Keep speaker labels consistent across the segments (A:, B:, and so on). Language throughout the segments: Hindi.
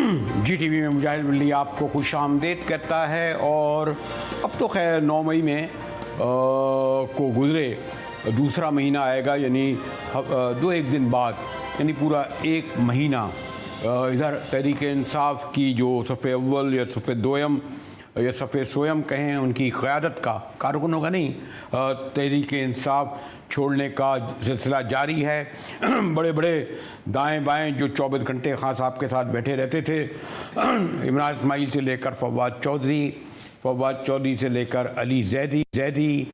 A: GTV में मुजाहिद मिल्ली आपको खुश आमदेद कहता है। और अब तो खैर 9 मई में को गुजरे दूसरा महीना आएगा, यानी एक दिन बाद, यानी पूरा एक महीना इधर तहरीक-ए-इंसाफ की जो सफ़े अव्वल या सफ़े दोयम या सफ़े सोयम कहें उनकी क़यादत का, कारकुनों का नहीं, तहरीक-ए-इंसाफ छोड़ने का सिलसिला जारी है। बड़े बड़े दाएं बाएं जो 24 घंटे खान साहब के साथ बैठे रहते थे, इमरान इस्माइल से लेकर फवाद चौधरी से लेकर अली जैदी।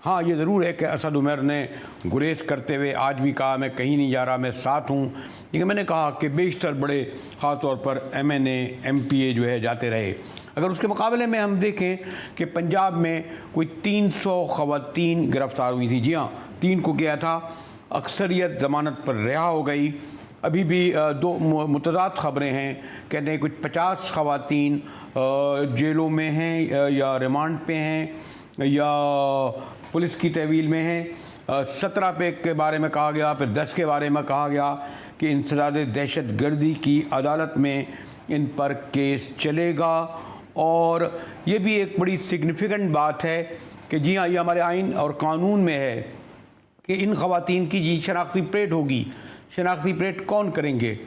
A: हाँ, ये ज़रूर है कि असद उमर ने गुरेज करते हुए आज भी कहा मैं कहीं नहीं जा रहा, मैं साथ हूँ। लेकिन मैंने कहा कि बेशतर बड़े ख़ास तौर पर MNA MPA जो है जाते रहे। अगर उसके मुकाबले में हम देखें कि पंजाब में कोई 300 ख़वातीन गिरफ़्तार हुई थी। जी हाँ, 3 को गया था, अक्सरियत ज़मानत पर रिहा हो गई। अभी भी दो मुतज़ाद ख़बरें हैं, कहते हैं कुछ 50 ख़वातीन जेलों में हैं या रिमांड पे हैं या पुलिस की तहवील में हैं। 17 पे के बारे में कहा गया, फिर 10 के बारे में कहा गया कि इंसदाद दहशत गर्दी की अदालत में इन पर केस चलेगा। और ये भी एक बड़ी सिग्निफिकेंट बात है कि जी हाँ, ये हमारे आइन और कानून में है कि इन ख़वातीन की जी शनाख्ती प्लेट होगी। शनाख्ती प्लेट कौन करेंगे?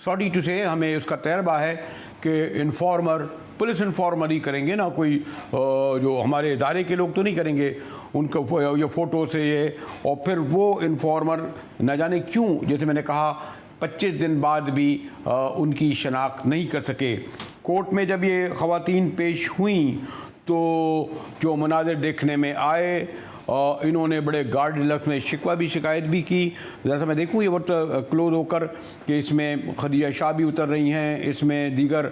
A: सॉरी टू से हमें उसका तजर्बा है कि इन्फॉर्मर, पुलिस इन्फॉर्मर ही करेंगे ना, कोई जो हमारे इदारे के लोग तो नहीं करेंगे। उनको ये फ़ोटो से ये, और फिर वो इन्फॉर्मर न जाने क्यों, जैसे मैंने कहा, 25 दिन बाद भी उनकी शनाख्त नहीं कर सके। कोर्ट में जब ये ख़वातीन पेश हुई तो जो मनाज़िर देखने में आए, इन्होंने बड़े गार्ड लफ्ज़ में शिकायत भी की। जैसा मैं देखूँ ये वक्त क्लोज होकर कि इसमें खदीजा शाह भी उतर रही हैं, इसमें दीगर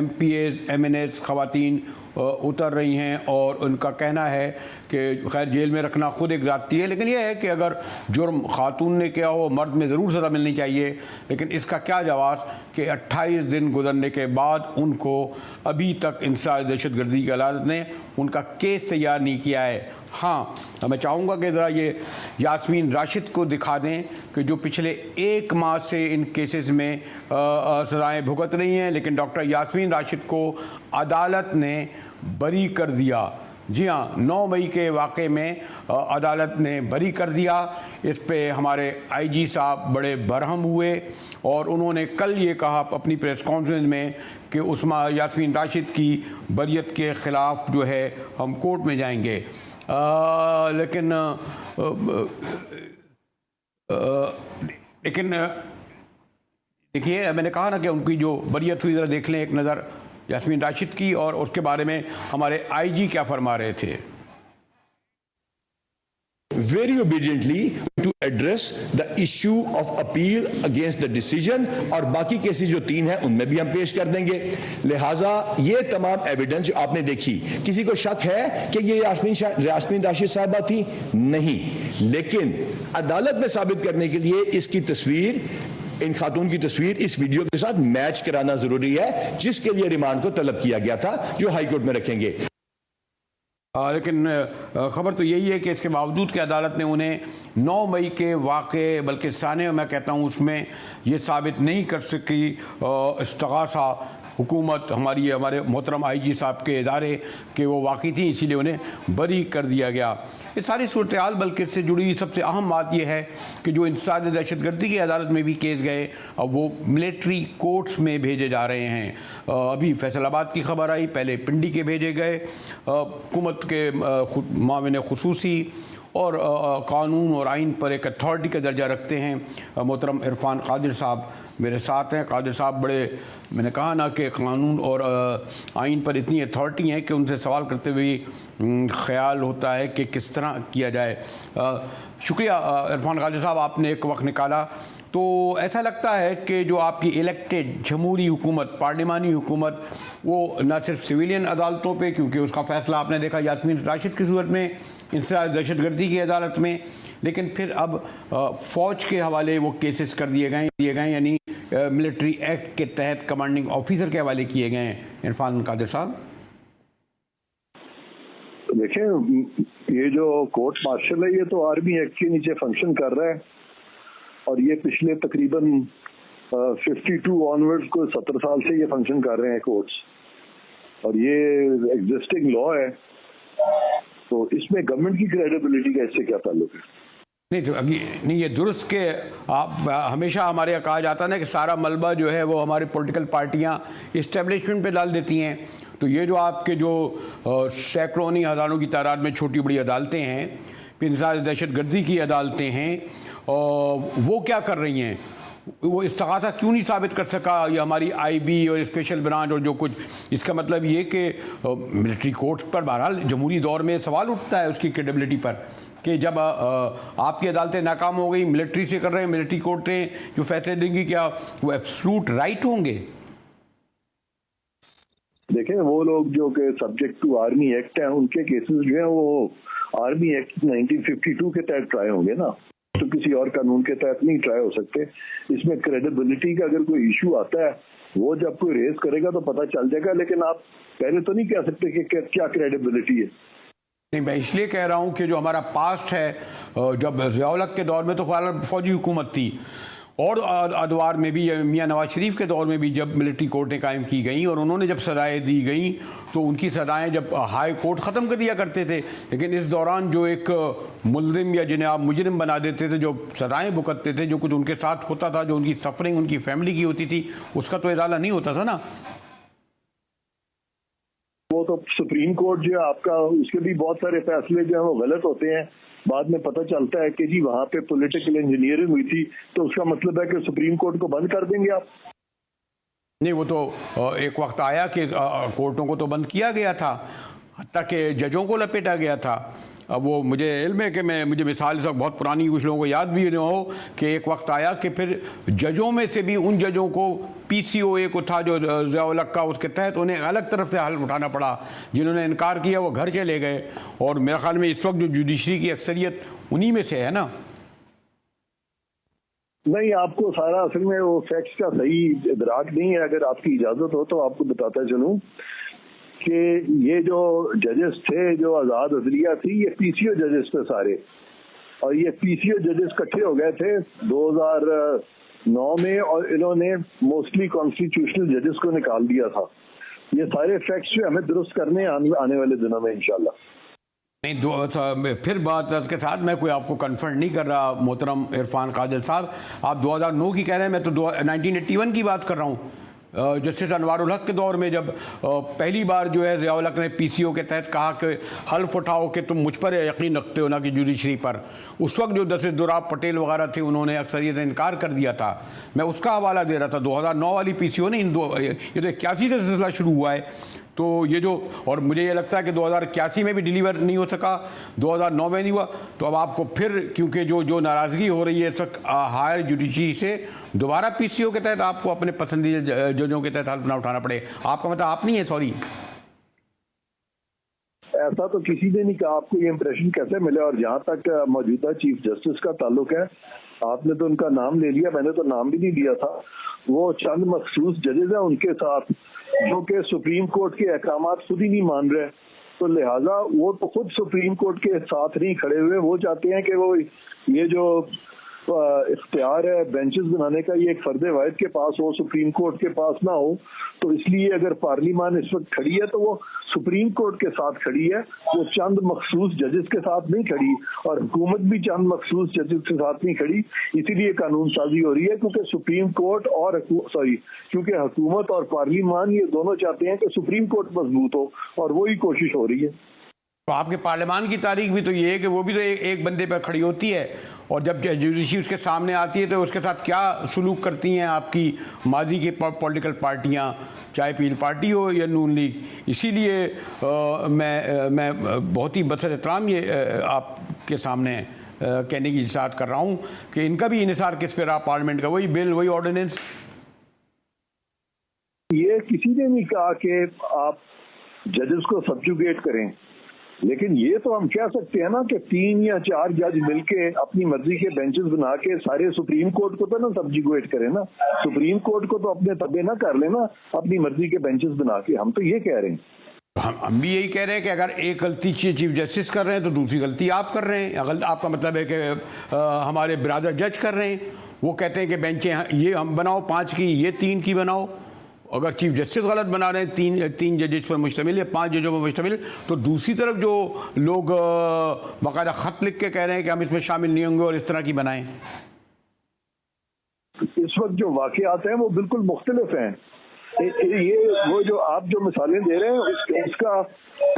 A: MPAs MNAs ख़वातीन उतर रही हैं, और उनका कहना है कि खैर जेल में रखना ख़ुद एक ज़ाती है, लेकिन यह है कि अगर जुर्म खातून ने किया हो, मर्द में ज़रूर सज़ा मिलनी चाहिए। लेकिन इसका क्या जवाब कि 28 दिन गुजरने के बाद उनको अभी तक इंसदाद दहशतगर्दी की अदालत ने उनका केस तैयार नहीं किया है। हाँ, मैं चाहूँगा कि ज़रा ये यास्मीन राशिद को दिखा दें कि जो पिछले 1 माह से इन केसेस में सज़ाएँ भुगत रही हैं, लेकिन डॉक्टर यास्मीन राशिद को अदालत ने बरी कर दिया। जी हाँ, 9 मई के वाक़े में अदालत ने बरी कर दिया। इस पे हमारे IG साहब बड़े बरहम हुए और उन्होंने कल ये कहा अपनी प्रेस कॉन्फ्रेंस में कि उस्मा यास्मीन राशिद की बरियत के ख़िलाफ़ जो है हम कोर्ट में जाएंगे। लेकिन देखिए, मैंने कहा ना कि उनकी जो बरियत हुई, ज़रा देख लें एक नज़र यास्मीन राशिद की, और उसके बारे में हमारे IG क्या फरमा रहे थे।
B: Very obediently to address the issue of appeal against the decision, और बाकी केसेस जो 3 हैं उनमें भी हम पेश कर देंगे। लिहाजा ये तमाम एविडेंस जो आपने देखी, किसी को शक है कि ये यास्मीन राशिद साहबा थी? नहीं, लेकिन अदालत में साबित करने के लिए इसकी तस्वीर, इन खातून की तस्वीर इस वीडियो के साथ मैच कराना जरूरी है, जिसके लिए रिमांड को तलब किया गया था, जो हाई कोर्ट में रखेंगे।
A: लेकिन ख़बर तो यही है कि इसके बावजूद कि अदालत ने उन्हें 9 मई के वाक़े, बल्कि साने मैं कहता हूँ, उसमें ये साबित नहीं कर सकी इस्तग़ासा हुकूमत हमारे मोहतरम IG साहब के इदारे के वो वाक़ई थी, इसीलिए उन्हें बरी कर दिया गया। ये सारी सूरत हाल, बल्कि इससे जुड़ी सबसे अहम बात यह है कि जो इंसदाद दहशतगर्दी की अदालत में भी केस गए, अब वो मिलिट्री कोर्ट्स में भेजे जा रहे हैं। अभी फैसलाबाद की खबर आई, पहले पिंडी के भेजे गए। हुकूमत के माविन खुसूसी और कानून और आइन पर एक अथॉरिटी का दर्जा रखते हैं मोहतरम इरफान कादिर साहब मेरे साथ हैं। कादिर साहब बड़े, मैंने कहा ना कि कानून और आइन पर इतनी अथॉरिटी हैं कि उनसे सवाल करते हुए ख्याल होता है कि किस तरह किया जाए। शुक्रिया इरफान कादिर साहब, आपने एक वक्त निकाला। तो ऐसा लगता है कि जो आपकी इलेक्टेड जमहूरी हुकूमत, पार्लिमानी हुकूमत, वो न सिर्फ सिविलियन अदालतों पे, क्योंकि उसका फ़ैसला आपने देखा यास्मीन राशिद की सूरत में इंसदाद दहशतगर्दी की अदालत में, लेकिन फिर अब फ़ौज के हवाले वो केसेस कर दिए गए, यानी मिलिट्री एक्ट के तहत कमांडिंग ऑफिसर के हवाले किए गए हैं। इरफान कादिर साहब,
C: देखिए, ये जो कोर्ट मार्शल है, ये तो आर्मी एक्ट के नीचे फंक्शन कर रहा है, और ये पिछले तकरीबन 52 ऑनवर्ड्स को 70 साल से ये फंक्शन कर रहे हैं कोर्ट्स, और ये एग्जिस्टिंग लॉ है, तो इसमें गवर्नमेंट की क्रेडिबिलिटी का इससे क्या ताल्लुक है?
A: नहीं तो अभी नहीं, ये दुरुस्त के आप हमेशा हमारे यहाँ कहा जाता है ना कि सारा मलबा जो है वो हमारी पॉलिटिकल पार्टियाँ इस्टेब्लिशमेंट पे डाल देती हैं। तो ये जो आपके जो सैकड़ों नहीं हज़ारों की तादाद में छोटी बड़ी अदालतें हैं, इंसाज दहशतगर्दी की अदालतें हैं, वो क्या कर रही हैं? वो इस्तिगासा क्यों नहीं साबित कर सका ये हमारी आईबी और स्पेशल ब्रांच और जो कुछ? इसका मतलब ये कि मिलिट्री कोर्ट्स पर बहरहाल जमहूरी दौर में सवाल उठता है उसकी क्रेडिबिलिटी पर कि जब आपकी अदालतें नाकाम हो गई, मिलिट्री से कर रहे हैं, मिलिट्री कोर्टें जो फैसले देंगी क्या वो एब्सोल्यूट राइट होंगे?
C: देखें, वो लोग जो कि सब्जेक्ट टू आर्मी एक्ट हैं, उनके केसेस जो हैं वो आर्मी एक्ट 1952 के तहत ट्राई होंगे ना, तो किसी और कानून के तहत नहीं ट्राई हो सकते। इसमें क्रेडिबिलिटी का अगर कोई इशू आता है, वो जब कोई रेज करेगा तो पता चल जाएगा, लेकिन आप पहले तो नहीं कह सकते कि क्या क्रेडिबिलिटी है।
A: नहीं, मैं इसलिए कह रहा हूँ कि जो हमारा पास्ट है, जब ज़िया-उल-हक के दौर में तो फौजी हुकूमत थी, और अदवार में भी, मियाँ नवाज शरीफ के दौर में भी जब मिलिट्री कोर्टें कायम की गई और उन्होंने जब सज़ाएँ दी गई तो उनकी सज़ाएँ जब हाई कोर्ट ख़त्म कर दिया करते थे, लेकिन इस दौरान जो एक मुल्ज़िम या जिन्हें आप मुजरिम बना देते थे, जो सज़ाएँ भुगतते थे, जो कुछ उनके साथ होता था, जो उनकी सफरिंग उनकी फैमिली की होती थी, उसका तो इजाला नहीं होता था ना।
C: वो तो सुप्रीम कोर्ट जो है आपका, उसके भी बहुत सारे फैसले जो है वो गलत होते हैं। बाद में पता चलता है कि जी वहां पे पॉलिटिकल इंजीनियरिंग हुई थी, तो उसका मतलब है कि सुप्रीम कोर्ट को बंद कर देंगे आप?
A: नहीं, वो तो एक वक्त आया कि कोर्टों को तो बंद किया गया था, हत्ता कि जजों को लपेटा गया था। अब वो मुझे इल्म है कि मुझे मिसाल इस वक्त बहुत पुरानी, कुछ लोगों को याद भी न हो कि एक वक्त आया कि फिर जजों में से भी उन जजों को PCOA को था जो ज़िया-उल-हक का, उसके तहत उन्हें अलग तरफ से हल उठाना पड़ा। जिन्होंने इनकार किया वो घर चले गए, और मेरे ख्याल में इस वक्त जो जुडिशरी की अक्सरियत उन्हीं में से है ना।
C: नहीं, आपको सारा असल में वो फैक्ट्स का सही इदराक नहीं है। अगर आपकी इजाजत हो तो आपको बताता चलूं कि ये जो जजेस थे, जो आज़ाद अदलिया थी, ये PCO जजेस थे सारे, और ये PCO जजेस इकट्ठे हो गए थे 2009 में, और इन्होंने मोस्टली कॉन्स्टिट्यूशनल जजेस को निकाल दिया था। ये सारे फैक्ट्स जो हमें दुरुस्त करने आने वाले दिनों में इंशाल्लाह।
A: नहीं, फिर बात के साथ मैं कोई आपको कन्फर्म नहीं कर रहा मोहतरम इरफान कादिर साहब, आप 2009 की कह रहे हैं, मैं तो 1981 की बात कर रहा हूँ। जस्टिस अनवारुल-हक के दौर में जब पहली बार जो है ज़िया-उल-हक ने PCO के तहत कहा कि हल्फ उठाओ कि तुम मुझ पर यकीन रखते हो ना कि जुडिशरी पर, उस वक्त जो जस्टिस दुराब पटेल वगैरह थे उन्होंने अक्सरियत इनकार कर दिया था। मैं उसका हवाला दे रहा था 2009 वाली PCO ने, ये तो 81 से सिलसिला शुरू हुआ है। तो ये जो, और मुझे ये लगता है कि 2081 में भी डिलीवर नहीं हो सका, 2009 में नहीं हुआ, तो अब आपको फिर क्योंकि जो नाराज़गी हो रही है इस वक्त हायर जुडिशरी से, दोबारा PCO के तहत आपको अपने पसंदीदा जजों के तहत हल्फ ना उठाना पड़े। आपका मतलब आप नहीं है, सॉरी।
C: ऐसा तो किसी ने नहीं कहा। आपको ये इंप्रेशन कैसे मिले? और जहाँ तक मौजूदा चीफ जस्टिस का ताल्लुक है, आपने तो उनका नाम ले लिया, मैंने तो नाम भी नहीं लिया था। वो चंद मखसूस जजेस हैं उनके साथ जो कि सुप्रीम कोर्ट के अहकामात खुद ही नहीं मान रहे, तो लिहाजा वो तो खुद सुप्रीम कोर्ट के साथ नहीं खड़े हुए। वो चाहते हैं कि वो ये जो इख्तियार है बेंचेस बनाने का, ये एक फर्द वाहिद के पास हो, सुप्रीम कोर्ट के पास ना हो। तो इसलिए अगर पार्लियामान इस वक्त खड़ी है तो वो सुप्रीम कोर्ट के साथ खड़ी है, वो चंद मखसूस जजेस के साथ नहीं खड़ी, और हुकूमत भी चंद मखसूस जजेस के साथ नहीं खड़ी। इसीलिए कानून साजी हो रही है, क्योंकि सुप्रीम कोर्ट और क्योंकि हुकूमत और पार्लियामान ये दोनों चाहते हैं कि सुप्रीम कोर्ट मजबूत हो, और वही कोशिश हो रही है।
A: तो आपके पार्लियामान की तारीख भी तो ये है कि वो भी तो एक बंदे पर खड़ी होती है, और जब जुडिशरी उसके सामने आती है तो उसके साथ क्या सलूक करती हैं आपकी माजी की पॉलिटिकल पार्टियां, चाहे पीपल पार्टी हो या नून लीग। इसीलिए मैं बहुत ही बसर एहतराम ये आपके सामने कहने की इजाज़त कर रहा हूँ कि इनका भी इन्हिसार किस पे रहा पार्लियामेंट का, वही बिल, वही ऑर्डिनेंस।
C: ये किसी ने नहीं कहा कि आप जजेस को सब्जुगेट करें, लेकिन ये तो हम कह सकते हैं ना कि 3 या 4 जज मिलके अपनी मर्जी के बेंचेस बना के सारे सुप्रीम कोर्ट को तो ना सब्जुगेट करें ना, सुप्रीम कोर्ट को तो अपने तबे ना कर लेना अपनी मर्जी के बेंचेस बना के। हम तो ये कह रहे हैं,
A: हम भी यही कह रहे हैं कि अगर एक गलती चीफ जस्टिस कर रहे हैं तो दूसरी गलती आप कर रहे हैं। आपका मतलब है कि हमारे ब्रादर जज कर रहे हैं, वो कहते हैं कि बेंचें ये हम बनाओ 5 की, ये 3 की बनाओ। अगर चीफ जस्टिस गलत बना रहे हैं, तीन जजेस पर मुश्तमिल या 5 जजों पर मुश्तमिल, तो दूसरी तरफ जो लोग बाकायदा ख़त लिख के कह रहे हैं कि हम इसमें शामिल नहीं होंगे और इस तरह की बनाएं।
C: इस वक्त जो वाक़यात हैं वो बिल्कुल मुख्तलिफ हैं। ये वो जो आप जो मिसालें दे रहे हैं इसका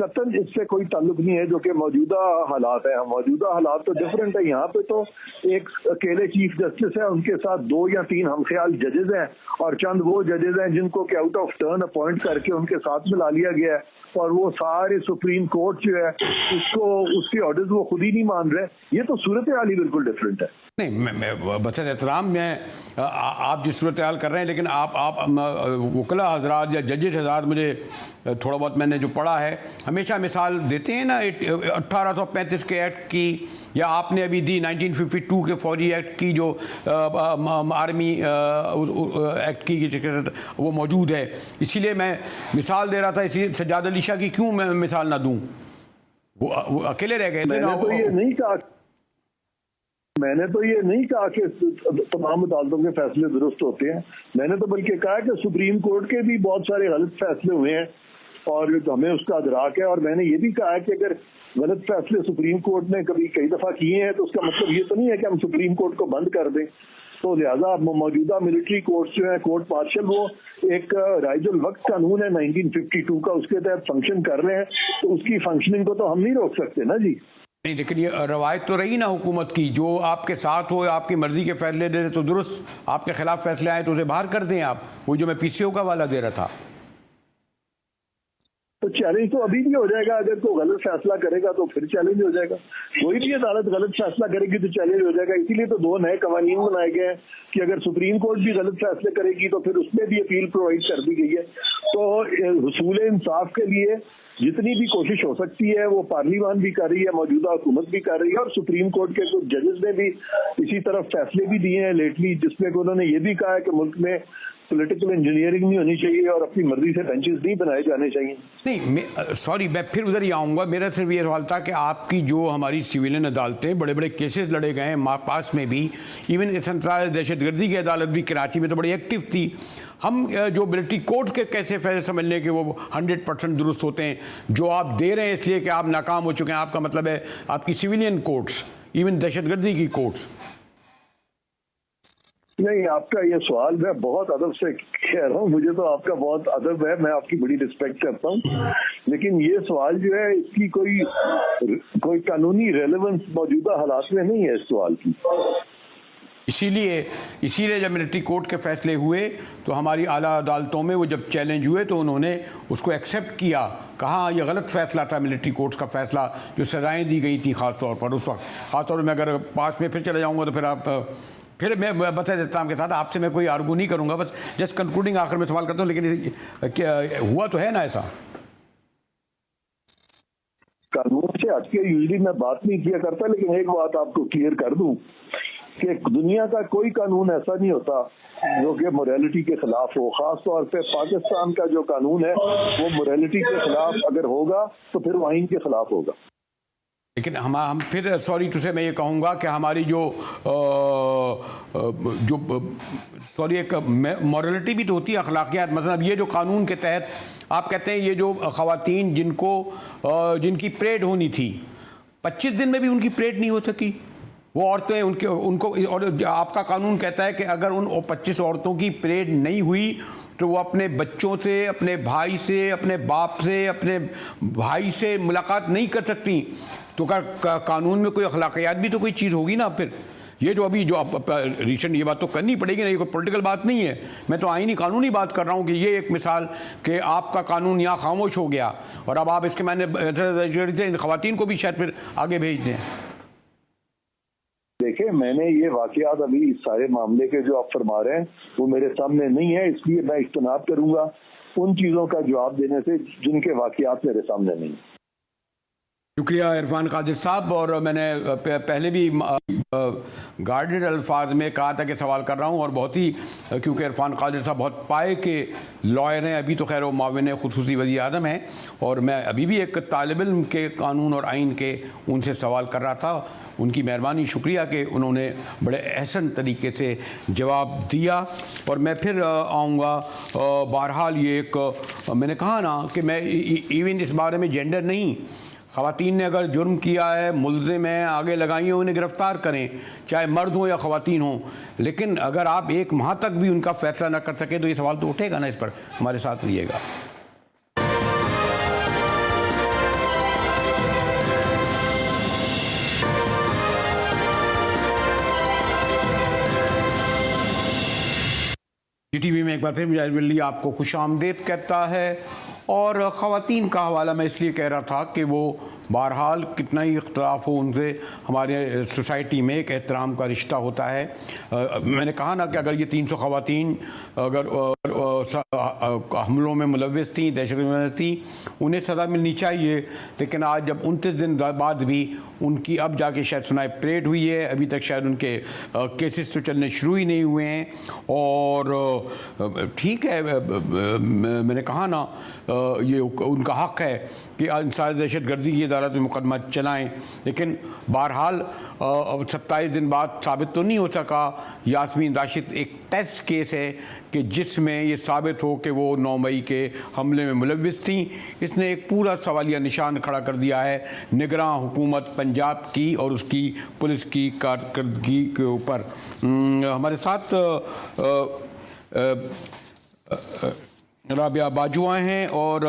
C: कतन इससे कोई ताल्लुक नहीं है जो कि मौजूदा हालात है। मौजूदा हालात तो डिफरेंट है। यहाँ पे तो एक अकेले चीफ जस्टिस है, उनके साथ 2 या 3 हमख्याल जजेस हैं और चंद वो जजेस हैं जिनको कि आउट ऑफ टर्न अपॉइंट करके उनके साथ मिला लिया गया है, और वो सारे सुप्रीम कोर्ट जो है उसको उसके ऑर्डर्स वो खुद ही नहीं मान रहे। ये तो सूरत हाल ही बिल्कुल डिफरेंट है।
A: नहीं, मैं बसर एहतराम में आप जिस सूरत हाल कर रहे हैं, लेकिन आप वकला हजरात या जजेस हजरात, मुझे थोड़ा बहुत मैंने जो पढ़ा है, हमेशा मिसाल देते हैं ना 1835 के एक्ट की, या आपने अभी दी 1952 के फौजी एक्ट की जो आर्मी एक्ट की वो मौजूद है। इसीलिए मैं मिसाल दे रहा था, इसी सज्जाद अली शाह की क्यों मैं मिसाल ना दूं, वो अकेले रह गए थे ना।
C: मैंने तो ये नहीं कहा कि तमाम अदालतों के फैसले दुरुस्त होते हैं। मैंने तो बल्कि कहा कि सुप्रीम कोर्ट के भी बहुत सारे गलत फैसले हुए हैं और हमें उसका अदराक है। और मैंने ये भी कहा कि अगर गलत फैसले सुप्रीम कोर्ट ने कभी कई दफ़ा किए हैं तो उसका मतलब ये तो नहीं है कि हम सुप्रीम कोर्ट को बंद कर दें। तो लिहाजा मौजूदा मिलिट्री कोर्ट्स जो है, कोर्ट मार्शल, वो एक राइजुल वक्त कानून है 1952 का, उसके तहत फंक्शन कर रहे हैं, तो उसकी फंक्शनिंग को तो हम नहीं रोक सकते ना जी।
A: नहीं, लेकिन ये रवायत तो रही ना हुकूमत की, जो आपके साथ हो, आपकी मर्जी के फैसले दे रहे तो दुरुस्त, आपके खिलाफ फैसले आए तो उसे बाहर कर दें आप। वो जो मैं पीसीओ का वाला दे रहा था,
C: तो चैलेंज तो अभी भी हो जाएगा। अगर कोई गलत फैसला करेगा तो फिर चैलेंज हो जाएगा। कोई भी अदालत गलत फैसला करेगी तो चैलेंज हो जाएगा। इसीलिए तो 2 नए कवानीन बनाए गए हैं कि अगर सुप्रीम कोर्ट भी गलत फैसले करेगी तो फिर उसमें भी अपील प्रोवाइड कर दी गई है। तो हुसूल इंसाफ के लिए जितनी भी कोशिश हो सकती है वो पार्लियामान भी कर रही है, मौजूदा हुकूमत भी कर रही है, और सुप्रीम कोर्ट के कुछ जजेस ने भी इसी तरफ फैसले भी दिए हैं लेटली, जिसमें उन्होंने ये भी कहा है कि मुल्क में पॉलिटिकल इंजीनियरिंग नहीं होनी चाहिए और अपनी मर्जी से बेंचेस नहीं बनाए जाने चाहिए।
A: नहीं, सॉरी, मैं फिर उधर ही आऊँगा। मेरा सिर्फ ये सवाल था कि आपकी जो हमारी सिविलियन अदालतें, बड़े बड़े केसेस लड़े गए हैं पास में भी, इवन सनसराज दहशतगर्दी की अदालत भी कराची में तो बड़ी एक्टिव थी। हम जो मिलिट्री कोर्ट के कैसे फैसले समझ लें कि वो 100% दुरुस्त होते हैं, जो आप दे रहे हैं इसलिए कि आप नाकाम हो चुके हैं, आपका मतलब है आपकी सिविलियन कोर्ट्स, इवन दहशतगर्दी की कोर्ट्स?
C: नहीं, आपका ये सवाल मैं बहुत अदब से कह रहा हूँ, मुझे तो आपका बहुत अदब है, मैं आपकी बड़ी रिस्पेक्ट करता हूँ, लेकिन ये सवाल जो है इसकी कोई कानूनी रेलेवेंस मौजूदा हालात में नहीं है इस सवाल की।
A: इसीलिए जब मिलिट्री कोर्ट के फैसले हुए तो हमारी आला अदालतों में वो जब चैलेंज हुए तो उन्होंने उसको एक्सेप्ट किया, कहा ये गलत फैसला था मिलिट्री कोर्ट्स का फैसला, जो सजाएं दी गई थी ख़ास तौर पर उस वक्त। ख़ास तौर पर मैं अगर पास में फिर चले जाऊँगा तो फिर मैं बता देता हूँ के साथ आपसे मैं कोई आर्गू नहीं करूँगा, बस जस्ट कंक्लूडिंग आखिर में सवाल करता हूँ, लेकिन क्या हुआ तो है ना ऐसा?
C: कानून से हटके यूजुअली मैं बात नहीं किया करता, लेकिन एक बात आपको क्लियर कर दूं कि दुनिया का कोई कानून ऐसा नहीं होता जो कि मोरालिटी के खिलाफ हो। खास तौर पे पाकिस्तान का जो कानून है वो मोरालिटी के खिलाफ अगर होगा तो फिर वो आइन के खिलाफ होगा।
A: लेकिन हम फिर सॉरी टू से मैं ये कहूँगा कि हमारी सॉरी एक मॉरलिटी भी तो होती है, अखलाकियात। मतलब ये जो कानून के तहत आप कहते हैं ये जो ख़वातीन जिनकी परेड होनी थी 25 दिन में भी उनकी परेड नहीं हो सकी, वो औरतें उनको और आपका कानून कहता है कि अगर उन 25 औरतों की परेड नहीं हुई तो वो अपने बच्चों से, अपने भाई से, अपने बाप से, अपने भाई से मुलाकात नहीं कर सकती। तो कानून में कोई अखलाकियात भी तो कोई चीज़ होगी ना। फिर ये जो अभी जो आप रिसेंट, ये बात तो करनी पड़ेगी ना, ये कोई पॉलिटिकल बात नहीं है, मैं तो आईनी कानूनी बात कर रहा हूँ कि ये एक मिसाल कि आपका कानून यहाँ खामोश हो गया और अब आप इसके मैंने इन ख़वातीन को भी शायद फिर आगे भेज दें।
C: देखिए, मैंने ये वाकयात अभी इस सारे मामले के जो आप फरमा रहे हैं वो मेरे सामने नहीं है, इसलिए मैं इज्तनाब करूंगा उन चीज़ों का जवाब देने से जिनके वाकयात मेरे सामने नहीं है।
A: शुक्रिया इरफान कादिर साहब। और मैंने पहले भी गार्डेड अल्फाज में कहा था कि सवाल कर रहा हूँ, और बहुत ही क्योंकि इरफान कादिर साहब बहुत पाए के लॉयर हैं, अभी तो खैर वो माविन खुसूसी वज़ीर आज़म हैं, और मैं अभी भी एक तालिब इल्म के कानून और आइन के उनसे सवाल कर रहा था। उनकी मेहरबानी, शुक्रिया कि उन्होंने बड़े एहसन तरीके से जवाब दिया। और मैं फिर आऊँगा, बहरहाल ये एक मैंने कहा ना कि मैं इवन इस बारे में जेंडर नहीं, ख़वातीन ने अगर जुर्म किया है, मुल्ज़िम है, आगे लगाई हो, उन्हें गिरफ़्तार करें, चाहे मर्द हों या ख़वातीन हों। लेकिन अगर आप एक माह तक भी उनका फ़ैसला ना कर सके तो ये सवाल तो उठेगा ना। इस पर हमारे साथ रहिएगा। टीवी में एक बार फिर मुजाहिर वली आपको खुशामदीद कहता है। और ख़वातीन का हवाला मैं इसलिए कह रहा था कि वो बहरहाल कितना ही इख्तलाफ हो उनसे हमारे सोसाइटी में एक एहतराम का रिश्ता होता है। मैंने कहा ना कि अगर ये 300 ख़वातीन अगर हमलों में मुलव्विस थी, दहशतगर्द थी, उन्हें सज़ा मिलनी चाहिए। लेकिन आज जब 29 दिन बाद भी उनकी अब जाके शायद सुनाई परेड हुई है, अभी तक शायद उनके केसेस तो चलने शुरू ही नहीं हुए हैं। और ठीक है, मैंने कहा ना ये उनका हक़ है कि इंसानी दहशतगर्दी की अदालत में मुकदमा चलाएं। लेकिन बहरहाल 27 दिन बाद साबित तो नहीं हो सका। यास्मीन राशिद एक टेस्ट केस है कि जिसमें ये साबित हो कि वो 9 मई के हमले में मुलव्विस थी। इसने एक पूरा सवालिया निशान खड़ा कर दिया है निगरान हुकूमत पंजाब की और उसकी पुलिस की कारकर्दगी के ऊपर। हमारे साथ रबिया बाजुआ हैं और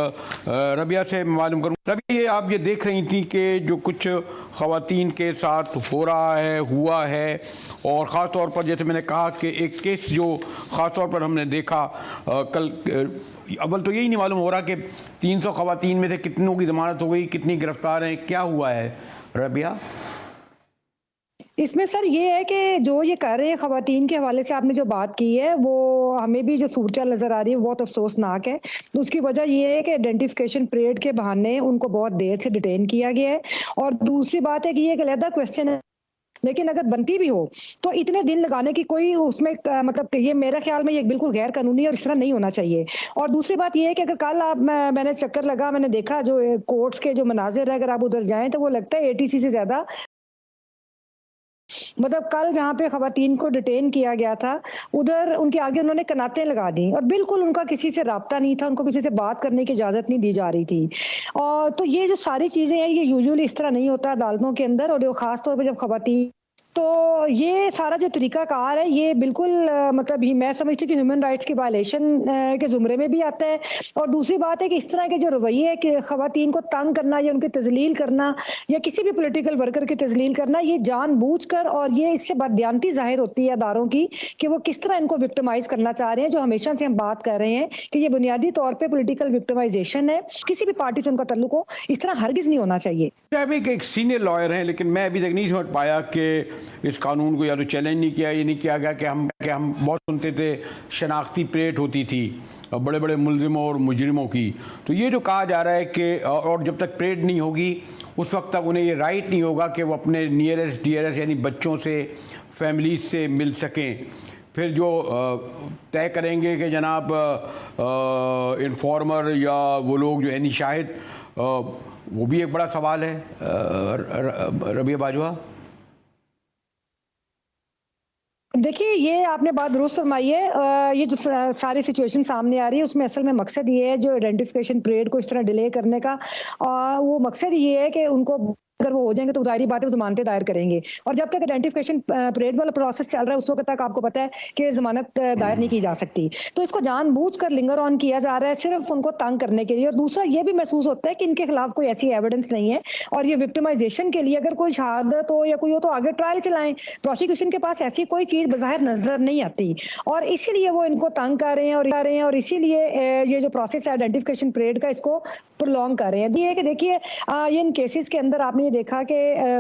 A: रबिया से मालूम करूँ। रबिया, आप ये देख रही थी कि जो कुछ ख़वातीन के साथ हो रहा है, हुआ है, और ख़ास तौर पर जैसे मैंने कहा कि एक केस जो ख़ास तौर पर हमने देखा कल, अव्वल तो यही नहीं मालूम हो रहा कि 300 ख़वातीन में से कितनों की ज़मानत हो गई, कितनी गिरफ़्तार हैं, क्या हुआ है रबिया?
D: इसमें सर ये है कि जो ये कर रहे हैं ख़वातीन के हवाले से आपने जो बात की है, वो हमें भी जो सूरत नज़र आ रही है वो बहुत अफसोसनाक है। उसकी वजह ये है कि आइडेंटिफिकेशन परेड के बहाने उनको बहुत देर से डिटेन किया गया है। और दूसरी बात है कि ये एक अलग क्वेश्चन है, लेकिन अगर बनती भी हो तो इतने दिन लगाने की कोई उसमें मतलब ये मेरे ख्याल में ये बिल्कुल गैर कानूनी और इस तरह नहीं होना चाहिए। और दूसरी बात ये है कि अगर कल आप मैंने चक्कर लगा, मैंने देखा जो कोर्ट्स के जो मनाजिर है, अगर आप उधर जाएं तो वो लगता है ATC से ज्यादा, मतलब कल जहाँ पे ख़वातीन को डिटेन किया गया था उधर उनके आगे उन्होंने कनातें लगा दी और बिल्कुल उनका किसी से राब्ता नहीं था, उनको किसी से बात करने की इजाज़त नहीं दी जा रही थी। और तो ये जो सारी चीज़ें हैं ये यूजुअली इस तरह नहीं होता अदालतों के अंदर, और ख़ास तौर पर जब ख़वातीन, तो ये सारा जो तरीकाकार है ये बिल्कुल मतलब ही मैं समझती हूँ कि ह्यूमन राइट्स की वायलेशन के ज़ुमरे में भी आता है। और दूसरी बात है कि इस तरह के जो रवैये है कि ख़वातीन को तंग करना या उनकी तजलील करना या किसी भी पॉलिटिकल वर्कर की तजलील करना, ये जानबूझकर, और ये इससे बददियानती जाहिर होती है अदारों की कि वो किस तरह इनको विक्टिमाइज करना चाह रहे हैं। जो हमेशा से हम बात कर रहे हैं कि ये बुनियादी तौर पर पॉलिटिकल विक्टिमाइजेशन है, किसी भी पार्टी से उनका ताल्लुक हो, इस तरह हरगिज़ नहीं होना चाहिए।
A: मैं भी एक सीनियर लॉयर हैं, लेकिन मैं अभी तक नहीं समझ पाया कि इस कानून को या तो चैलेंज नहीं किया, ये नहीं किया गया कि हम बहुत सुनते थे शनाख्ती परेड होती थी बड़े बड़े मुल्ज़िमों और मुजरिमों की। तो ये जो कहा जा रहा है कि और जब तक परेड नहीं होगी उस वक्त तक उन्हें ये राइट नहीं होगा कि वो अपने नियरेस्ट डियरेस्ट यानी बच्चों से, फैमिली से मिल सकें। फिर जो तय करेंगे कि जनाब इन्फॉर्मर या वो लोग जो यानी शाहिद, वो भी एक बड़ा सवाल है। रबिया बाजुआ,
D: देखिए ये आपने बात दुरुस्त फरमाई है। ये जो सारी सिचुएशन सामने आ रही है उसमें असल में मकसद ये है जो आइडेंटिफिकेशन परेड को इस तरह डिले करने का, वो मकसद ये है कि उनको अगर वो हो जाएंगे तो जाहिर बात है वो जमानतें दायर करेंगे। और जब तक आइडेंटिफिकेशन परेड वाला प्रोसेस चल रहा है उस वक्त तक आपको पता है कि जमानत दायर नहीं की जा सकती। तो इसको जानबूझकर लिंगर ऑन किया जा रहा है सिर्फ उनको तंग करने के लिए। और दूसरा ये भी महसूस होता है कि इनके खिलाफ कोई ऐसी एविडेंस नहीं है, और ये विक्टिमाइजेशन के लिए अगर कोई शहादत हो या कोई हो तो आगे ट्रायल चलाएं। प्रोसिक्यूशन के पास ऐसी कोई चीज बज़ाहिर नजर नहीं आती और इसीलिए वो इनको तंग कर रहे हैं और इसीलिए ये जो प्रोसेस है आइडेंटिफिकेशन परेड का इसको प्रोलॉन्ग कर रहे हैं। ये कि देखिए ये इन केसेस के अंदर आपने ये देखा कि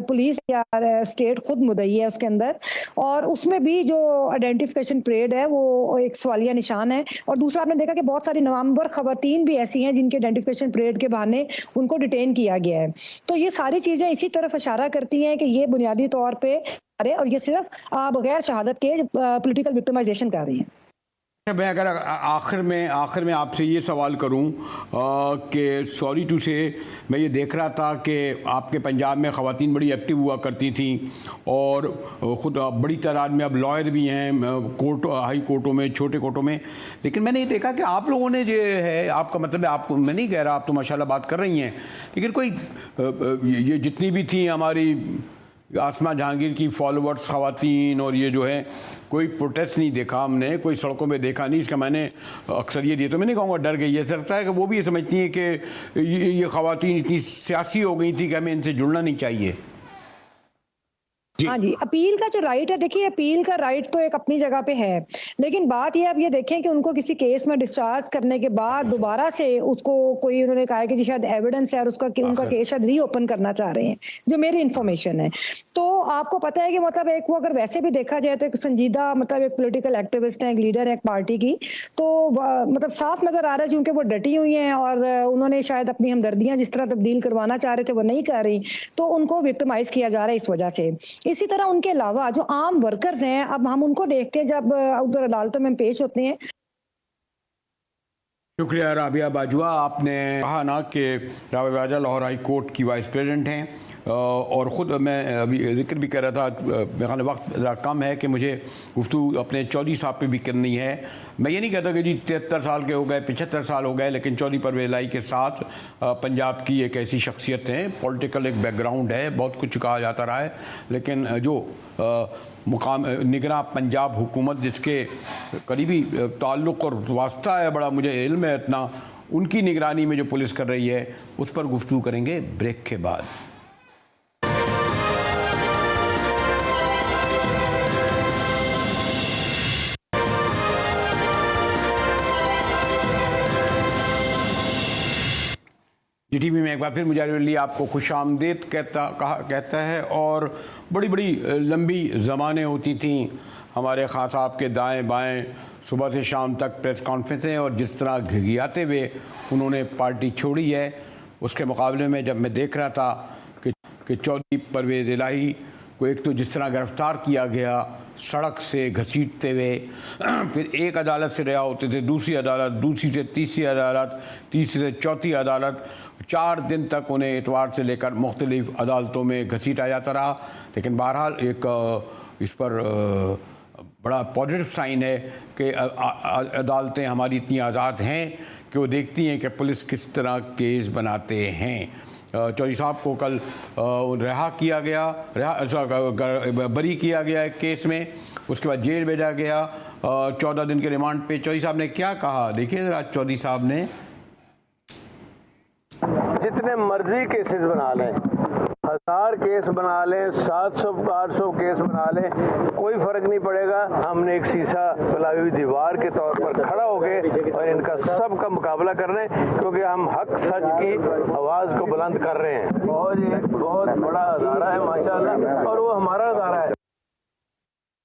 D: पुलिस या स्टेट खुद मुद्दई है उसके अंदर, और उसमें भी जो आइडेंटिफिकेशन परेड है वो एक सवालिया निशान है। और दूसरा आपने देखा कि बहुत सारी नवंबर खवातीन भी ऐसी हैं जिनके आइडेंटिफिकेशन परेड के बहाने उनको डिटेन किया गया है। तो ये सारी चीजें इसी तरफ इशारा करती हैं कि ये बुनियादी तौर पे और ये सिर्फ बगैर शहादत के पॉलिटिकल विक्टिमाइजेशन कर रही हैं।
A: मैं अगर आखिर में आपसे ये सवाल करूं कि सॉरी टू से मैं ये देख रहा था कि आपके पंजाब में ख़वातीन बड़ी एक्टिव हुआ करती थी और ख़ुद बड़ी तादाद में अब लॉयर भी हैं कोर्ट हाई कोर्टों में छोटे कोर्टों में, लेकिन मैंने ये देखा कि आप लोगों ने जो है, आपका मतलब है, आपको मैं नहीं कह रहा, आप तो माशाल्लाह बात कर रही हैं, लेकिन कोई ये जितनी भी थी हमारी आसमा जहांगीर की फॉलोअर्स ख़वातीन और ये जो है कोई प्रोटेस्ट नहीं देखा हमने, कोई सड़कों में देखा नहीं। इसका मैंने अक्सर ये दिया, तो मैं नहीं कहूँगा डर गई है, ऐसा लगता है कि वो भी ये समझती हैं कि ये ख़वातीन इतनी सियासी हो गई थी कि हमें इनसे जुड़ना नहीं चाहिए।
D: हाँ जी, अपील का जो राइट है, देखिए अपील का राइट तो एक अपनी जगह पे है, लेकिन बात ये आप ये देखें कि उनको किसी केस में डिस्चार्ज करने के बाद दोबारा से उसको कोई उन्होंने कहा है कि जी शायद एविडेंस है और उनका केस शायद रीओपन करना चाह रहे हैं, जो मेरी इन्फॉर्मेशन है। तो आपको पता है कि मतलब एक वो अगर वैसे भी देखा जाए तो एक संजीदा मतलब एक पॉलिटिकल एक्टिविस्ट है, एक लीडर है एक पार्टी की, तो मतलब साफ नजर आ रहा है क्योंकि वो डटी हुई हैं और उन्होंने शायद अपनी हमदर्दियां जिस तरह तब्दील करवाना चाह रहे थे वो नहीं कर रही, तो उनको विक्टिमाइज किया जा रहा है इस वजह से। इसी तरह उनके अलावा जो आम वर्कर्स हैं, अब हम उनको देखते हैं जब उधर अदालतों में पेश होते हैं।
A: शुक्रिया राबिया बाजवा। आपने कहा ना कि राबिया बाजवा लाहौर हाई कोर्ट की वाइस प्रेसिडेंट हैं और ख़ुद मैं अभी जिक्र भी कर रहा था, मेरे ख्याल वक्त ज़रा कम है कि मुझे गुफ्तगू अपने चौधरी साहब पे भी करनी है। मैं ये नहीं कहता कि जी 73 साल के हो गए, 75 साल हो गए, लेकिन चौधरी परवेज़ इलाही के साथ पंजाब की एक ऐसी शख्सियत है, पॉलिटिकल एक बैकग्राउंड है, बहुत कुछ कहा जाता रहा है, लेकिन जो मुकाम निगरां पंजाब हुकूमत जिसके करीबी ताल्लुक़ और वास्ता है, बड़ा मुझे इल्म है इतना, उनकी निगरानी में जो पुलिस कर रही है उस पर गुफ्तगू करेंगे ब्रेक के बाद। जीटीवी में एक बार फिर मुजाहिर अली आपको खुशामदीद कहता है। और बड़ी बड़ी लंबी ज़मानें होती थी हमारे खान साहब के दाएं बाएं, सुबह से शाम तक प्रेस कॉन्फ्रेंसें, और जिस तरह घिघियाते हुए उन्होंने पार्टी छोड़ी है, उसके मुकाबले में जब मैं देख रहा था कि चौधरी परवेज़ इलाही को एक तो जिस तरह गिरफ़्तार किया गया सड़क से घसीटते हुए, फिर एक अदालत से रिहा होते थे, दूसरी अदालत, दूसरी से तीसरी अदालत, तीसरी से चौथी अदालत, 4 दिन तक उन्हें इतवार से लेकर मुख्तलिफ़ अदालतों में घसीटा जाता रहा। लेकिन बहरहाल एक इस पर बड़ा पॉजिटिव साइन है कि अदालतें हमारी इतनी आज़ाद हैं कि वो देखती हैं कि पुलिस किस तरह केस बनाते हैं। चौधरी साहब को कल रिहा किया गया, बरी किया गया एक केस में, उसके बाद जेल भेजा गया 14 दिन के रिमांड पे। चौधरी साहब ने क्या कहा, देखिए ज़रा। चौधरी साहब ने
E: जितने मर्जी केसेस बना लें, 1000 केस बना लें, 700-800 केस बना लें, कोई फर्क नहीं पड़ेगा। हमने एक शीशा फैलाई हुई दीवार के तौर पर खड़ा हो गए और इनका सबका मुकाबला कर रहे हैं, क्योंकि हम हक सच की आवाज को बुलंद कर रहे हैं। और ये बहुत बड़ा अदारा है माशाल्लाह, और वो हमारा अदारा है।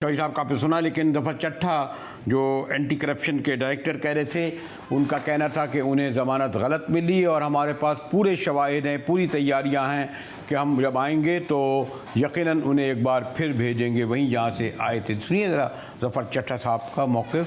A: चौधरी साहब का आपने सुना, लेकिन दफ़ा चट्ठा जो एंटी करप्शन के डायरेक्टर कह रहे थे, उनका कहना था कि उन्हें ज़मानत गलत मिली और हमारे पास पूरे शवाहिद हैं, पूरी तैयारियां हैं कि हम जब आएंगे तो यकीनन उन्हें एक बार फिर भेजेंगे वहीं जहां से आए थे। सुनिए ज़रा ज़फ़र चट्ठा साहब का मौक़िफ़।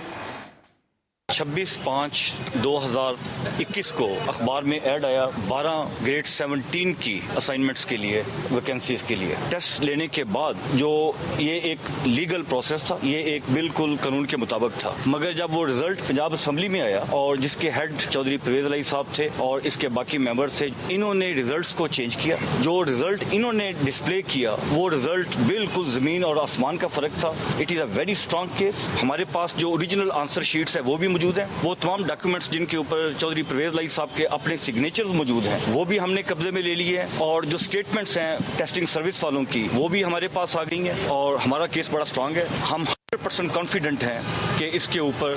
F: 26/5/2021 को अखबार में ऐड आया 12 ग्रेड 17 की असाइनमेंट्स के लिए, वैकेंसीज के लिए टेस्ट लेने के बाद, जो ये एक लीगल प्रोसेस था, ये एक बिल्कुल कानून के मुताबिक था। मगर जब वो रिजल्ट पंजाब असम्बली में आया और जिसके हेड चौधरी परवेज़ इलाही साहब थे और इसके बाकी मेंबर्स थे, इन्होंने रिजल्ट्स को चेंज किया। जो रिजल्ट इन्होंने डिस्प्ले किया वो रिजल्ट बिल्कुल जमीन और आसमान का फर्क था। It is a very strong case. हमारे पास जो ओरिजिनल आंसर शीट्स है वो भी मौजूद हैं, वो तमाम डॉक्यूमेंट्स जिनके ऊपर चौधरी परवेज़ इलाही साहब के अपने सिग्नेचर्स मौजूद हैं, वो भी हमने कब्जे में ले लिए हैं। और जो स्टेटमेंट्स हैं टेस्टिंग सर्विस वालों की, वो भी हमारे पास आ गई हैं और हमारा केस बड़ा स्ट्रांग है। हम 100% कॉन्फिडेंट हैं कि इसके ऊपर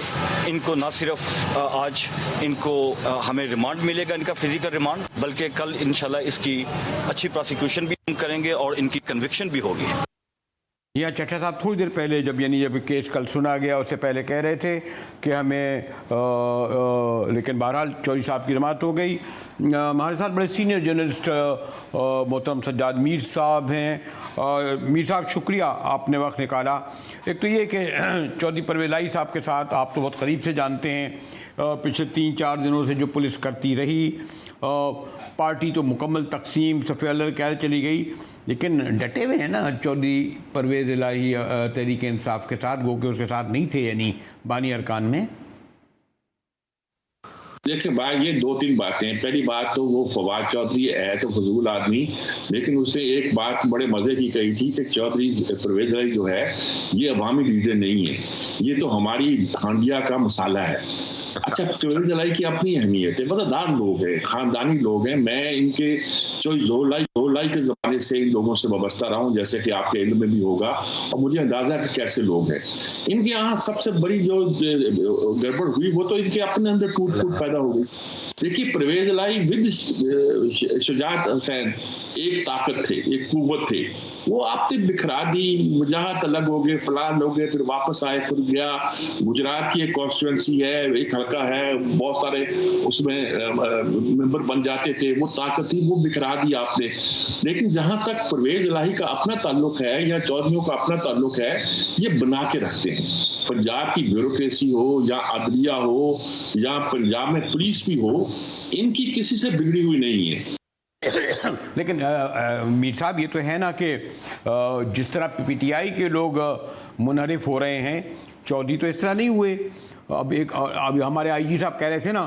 F: इनको ना सिर्फ आज इनको हमें रिमांड मिलेगा, इनका फिजिकल रिमांड, बल्कि कल इंशाल्लाह इसकी अच्छी प्रोसिक्यूशन भी करेंगे और इनकी कन्विक्शन भी होगी।
A: यहाँ चट्टा साहब थोड़ी देर पहले जब केस कल सुना गया उससे पहले कह रहे थे कि हमें लेकिन बहरहाल चौधरी साहब की जमानत हो गई। हमारे साथ बड़े सीनियर जर्नलिस्ट मोहतरम सज्जाद मीर साहब हैं। मीर साहब शुक्रिया, आपने वक्त निकाला। एक तो ये कि चौधरी परवेज़ इलाही साहब के साथ आप तो बहुत करीब से जानते हैं, पिछले 3-4 दिनों से जो पुलिस करती रही, पार्टी तो मुकम्मल तकसीम सफ़े अलग कह चली गई, लेकिन डटे हुए हैं ना चौधरी परवेज़ इलाही तहरीक इंसाफ के साथ, वो कि उसके साथ नहीं थे यानी बानी अरकान में।
G: देखिए भाई, ये 2-3 बातें हैं। पहली बात तो वो फवाद चौधरी है तो फजूल आदमी, लेकिन उसने एक बात बड़े मजे की कही थी कि चौधरी परवेज़ इलाही जो है ये अवामी लीडर नहीं है, ये तो हमारी हांडिया का मसाला है। अच्छा, परवेज़ इलाही की अपनी अहमियत है, वफादार लोग हैं, खानदानी लोग हैं। मैं इनके जोलाई के ज़माने से इन लोगों से वाबस्ता रहा हूँ, जैसे कि आपके इल्म में भी होगा, और मुझे अंदाज़ा कि कैसे लोग हैं। इनके यहाँ सबसे बड़ी जो गड़बड़ हुई वो तो इनके अपने अंदर टूट पैदा हो गई। देखिए, परवेज़ इलाही विद शुजात हुसैन एक ताकत थे, एक कुव्वत थे, वो आपने बिखरा दी, वजाहत अलग हो गए, फलान हो गए, फिर वापस आए, फिर गया। गुजरात की एक कॉन्स्टिट्यूंसी है, एक हल्का है, बहुत सारे उसमें मेंबर बन जाते थे, वो ताकत थी, वो बिखरा दी आपने। लेकिन जहां तक परवेज़ इलाही का अपना ताल्लुक है या चौधरियों का अपना ताल्लुक है, ये बना के रखते हैं। पंजाब की ब्यूरोक्रेसी हो या अदलिया हो या पंजाब में पुलिस भी हो, इनकी किसी से बिगड़ी हुई नहीं है।
A: लेकिन मीर साहब ये तो है ना कि जिस तरह पीटीआई के लोग मुनहरिफ हो रहे हैं, चौधरी तो इस तरह नहीं हुए। अब हमारे आईजी साहब कह रहे थे ना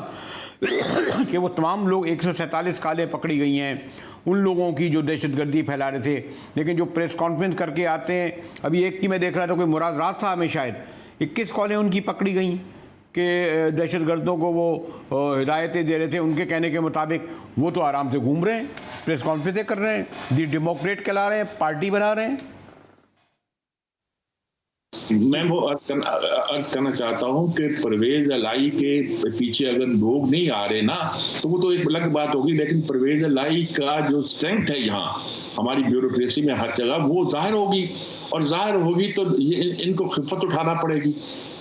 A: कि वो तमाम लोग 147 कालें पकड़ी गई हैं उन लोगों की जो दहशतगर्दी फैला रहे थे, लेकिन जो प्रेस कॉन्फ्रेंस करके आते हैं, अभी एक की मैं देख रहा था, कोई मुराद राज साहब में शायद 21 कॉलें उनकी पकड़ी गई कि दहशतगर्दों को वो हिदायतें दे रहे थे, उनके कहने के मुताबिक वो तो आराम से घूम रहे हैं, प्रेस कॉन्फ्रेंसें कर रहे हैं, दी डेमोक्रेट कहला रहे हैं, पार्टी बना रहे हैं।
G: मैं वो अर्ज करना चाहता हूँ कि परवेज़ इलाही के पीछे अगर लोग नहीं आ रहे ना तो वो तो एक अलग बात होगी, लेकिन परवेज़ इलाही का जो स्ट्रेंथ है यहाँ हमारी ब्यूरोक्रेसी में हर जगह, वो जाहिर होगी, और जाहिर होगी तो इनको खिफत उठाना पड़ेगी।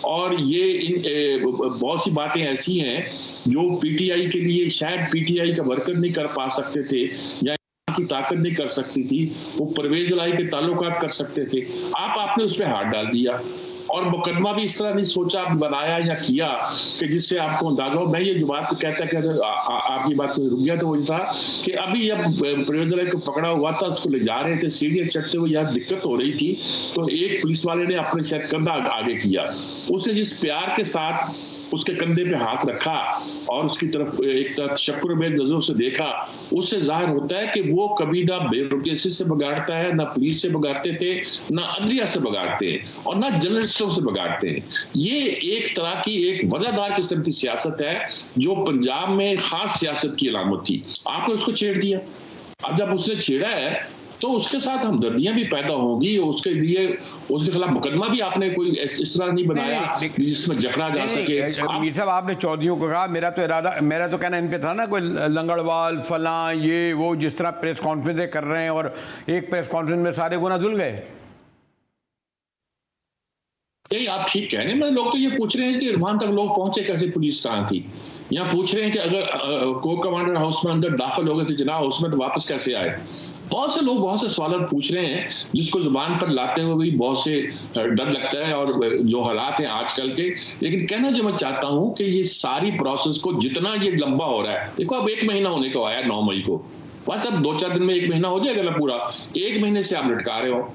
G: और ये बहुत सी बातें ऐसी हैं जो पीटीआई के लिए शायद पीटीआई का वर्कर नहीं कर पा सकते थे या की ताकत नहीं कर सकती थी, वो परवेज़ इलाही के ताल्लुकात कर सकते थे। आपने उस पर हाथ डाल दिया और मुकदमा भी इस तरह नहीं सोचा, बनाया या किया कि जिससे आपको अंदाजा हो। मैं ये जो बात कहता आपकी बात को रुक गया तो वो था कि अभी जब परवेज़ इलाही को पकड़ा हुआ था, उसको ले जा रहे थे, सीढ़ियां चढ़ते हुए यहाँ दिक्कत हो रही थी, तो एक पुलिस वाले ने अपने शायद कंधा आगे किया, उसने जिस प्यार के साथ उसके कंधे पे हाथ रखा और उसकी तरफ एक तशक्कुर-बेज़ नजरों से देखा, उससे जाहिर होता है कि वो कभी ना ब्यूरोक्रेसी से बगाड़ता है, ना पुलिस से बगाड़ते थे, ना अदलिया से बगाड़ते हैं और ना जर्नलिस्टों से बगाड़ते हैं। ये एक तरह की एक वजहदार किस्म की सियासत है जो पंजाब में खास सियासत की अलामत थी। आपने उसको छेड़ दिया। अब जब उसने छेड़ा है तो उसके साथ हमदर्दियां भी पैदा होंगी, उसके लिए उसके खिलाफ मुकदमा भी आपने कोई इस तरह नहीं बनाया जिसमें जकड़ा जा सके।
A: मीर साहब, आपने चौधरियों को कहा, मेरा तो कहना इन पे था ना कोई लंगड़वाल फलां ये वो, जिस तरह प्रेस कॉन्फ्रेंस कर रहे हैं और एक प्रेस कॉन्फ्रेंस में सारे गुना धुल गए।
G: नहीं, आप ठीक कह रहे हैं। लोग तो ये पूछ रहे हैं कि वहां तक लोग पहुंचे कैसे, पुलिस कहाँ थी। यहाँ पूछ रहे हैं कि अगर को कमांडर हाउस में अंदर दाखिल हो गए तो जनाब हाउस में तो वापस कैसे आए। बहुत से लोग बहुत से सवाल पूछ रहे हैं जिसको जुबान पर लाते हुए भी बहुत से डर लगता है और जो हालात हैं आजकल के। लेकिन कहना जो मैं चाहता हूँ कि ये सारी प्रोसेस को जितना ये लंबा हो रहा है, देखो अब 1 महीना होने को आया 9 मई को, बस अब 2-4 दिन में 1 महीना हो जाएगा ना पूरा। 1 महीने से आप लटका रहे हो।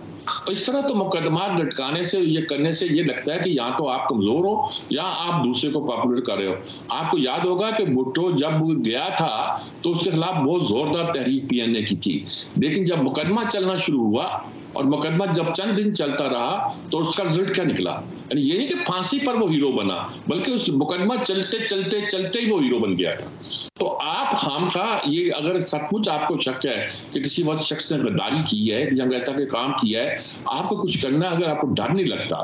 G: इस तरह तो मुकदमा लटकाने से, ये करने से ये लगता है कि या तो आप कमजोर हो या आप दूसरे को पॉपुलर कर रहे हो। आपको याद होगा कि भुट्टो जब गया था तो उसके खिलाफ बहुत जोरदार तहरीक पीएनए की थी, लेकिन जब मुकदमा चलना शुरू हुआ और मुकदमा जब चंद दिन चलता रहा तो उसका रिजल्ट क्या निकला। यानी ये नहीं कि फांसी पर वो हीरो बना, बल्कि उस मुकदमा चलते चलते चलते ही वो हीरो बन गया था। तो आप खामखा ये अगर सचमुच आपको शक है कि किसी वक्त शख्स ने गद्दारी की है या ऐसा कोई काम किया है, आपको कुछ करना, अगर आपको डर नहीं लगता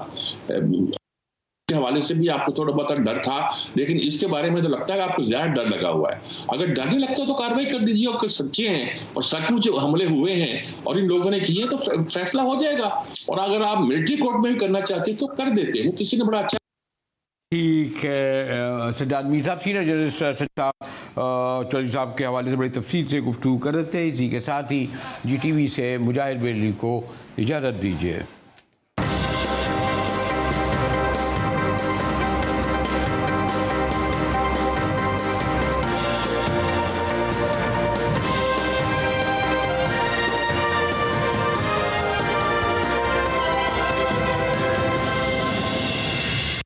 G: के हवाले से भी आपको थोड़ा बहुत डर था, लेकिन इसके बारे में तो लगता है कि आपको ज्यादा डर लगा हुआ है। अगर डर नहीं लगता तो कार्रवाई कर दीजिए, और सच्चे हैं और सचमुच हमले हुए हैं और इन लोगों ने किए तो फैसला हो जाएगा। और अगर आप मिलिट्री कोर्ट में भी करना चाहते तो कर देते, वो किसी ने बड़ा अच्छा।
A: ठीक है, सज्जाद मीर साहब, सीनियर जर्नलिस्ट चौधरी साहब के हवाले से बड़ी तफसील से गुफ्तगू कर रहे थे। इसी के साथ ही GTV से मुजाहिद बेली को इजाज़त दीजिए।